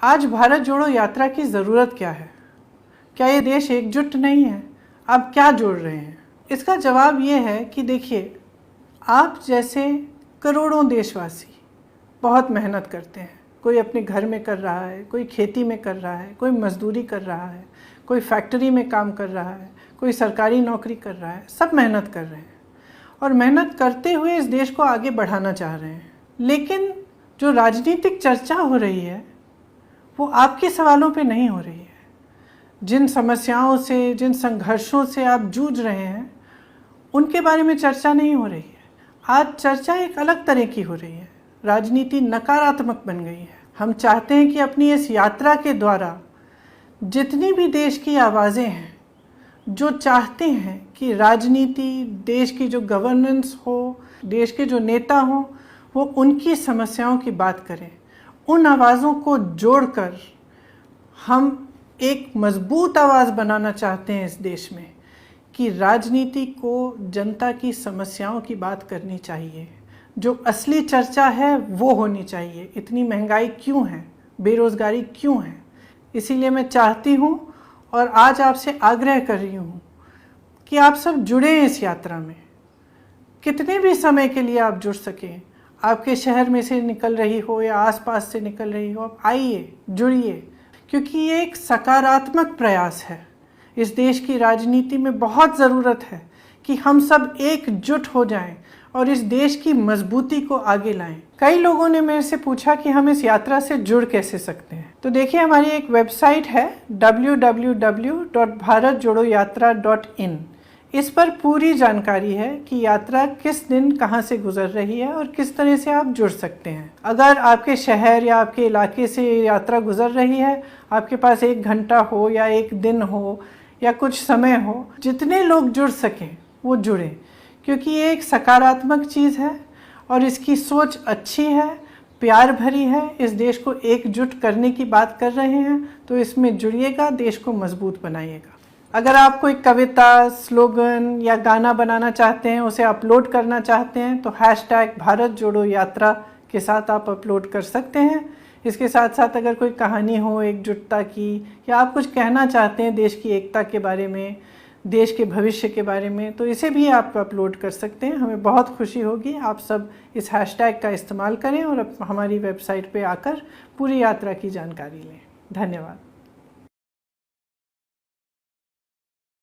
आज भारत जोड़ो यात्रा की ज़रूरत क्या है? क्या ये देश एकजुट नहीं है? आप क्या जोड़ रहे हैं? इसका जवाब ये है कि देखिए, आप जैसे करोड़ों देशवासी बहुत मेहनत करते हैं। कोई अपने घर में कर रहा है, कोई खेती में कर रहा है, कोई मजदूरी कर रहा है, कोई फैक्ट्री में काम कर रहा है, कोई सरकारी नौकरी कर रहा है। सब मेहनत कर रहे हैं और मेहनत करते हुए इस देश को आगे बढ़ाना चाह रहे हैं। लेकिन जो राजनीतिक चर्चा हो रही है वो आपके सवालों पे नहीं हो रही है। जिन समस्याओं से, जिन संघर्षों से आप जूझ रहे हैं, उनके बारे में चर्चा नहीं हो रही है। आज चर्चा एक अलग तरह की हो रही है। राजनीति नकारात्मक बन गई है। हम चाहते हैं कि अपनी इस यात्रा के द्वारा जितनी भी देश की आवाज़ें हैं जो चाहते हैं कि राजनीति, देश की जो गवर्नेंस हो, देश के जो नेता हों, वो उनकी समस्याओं की बात करें, उन आवाज़ों को जोड़कर हम एक मजबूत आवाज़ बनाना चाहते हैं इस देश में कि राजनीति को जनता की समस्याओं की बात करनी चाहिए। जो असली चर्चा है वो होनी चाहिए। इतनी महंगाई क्यों है, बेरोज़गारी क्यों है? इसीलिए मैं चाहती हूँ और आज आपसे आग्रह कर रही हूँ कि आप सब जुड़ें इस यात्रा में। कितने भी समय के लिए आप जुड़ सकें, आपके शहर में से निकल रही हो या आसपास से निकल रही हो, आप आइए, जुड़िए, क्योंकि ये एक सकारात्मक प्रयास है। इस देश की राजनीति में बहुत ज़रूरत है कि हम सब एकजुट हो जाएं और इस देश की मजबूती को आगे लाएं। कई लोगों ने मेरे से पूछा कि हम इस यात्रा से जुड़ कैसे सकते हैं। तो देखिए, हमारी एक वेबसाइट है www.bharatjodoyatra.in। इस पर पूरी जानकारी है कि यात्रा किस दिन कहाँ से गुजर रही है और किस तरह से आप जुड़ सकते हैं। अगर आपके शहर या आपके इलाके से यात्रा गुजर रही है, आपके पास 1 घंटा हो या 1 दिन हो या कुछ समय हो, जितने लोग जुड़ सकें वो जुड़ें, क्योंकि ये एक सकारात्मक चीज़ है और इसकी सोच अच्छी है, प्यार भरी है। इस देश को एकजुट करने की बात कर रहे हैं, तो इसमें जुड़िएगा, देश को मजबूत बनाइएगा। अगर आप कोई कविता, स्लोगन या गाना बनाना चाहते हैं, उसे अपलोड करना चाहते हैं, तो #भारत जोड़ो यात्रा के साथ आप अपलोड कर सकते हैं। इसके साथ साथ अगर कोई कहानी हो एकजुटता की, या आप कुछ कहना चाहते हैं देश की एकता के बारे में, देश के भविष्य के बारे में, तो इसे भी आप अपलोड कर सकते हैं। हमें बहुत खुशी होगी। आप सब इस हैशटैग का इस्तेमाल करें और हमारी वेबसाइट पे आकर पूरी यात्रा की जानकारी लें। धन्यवाद।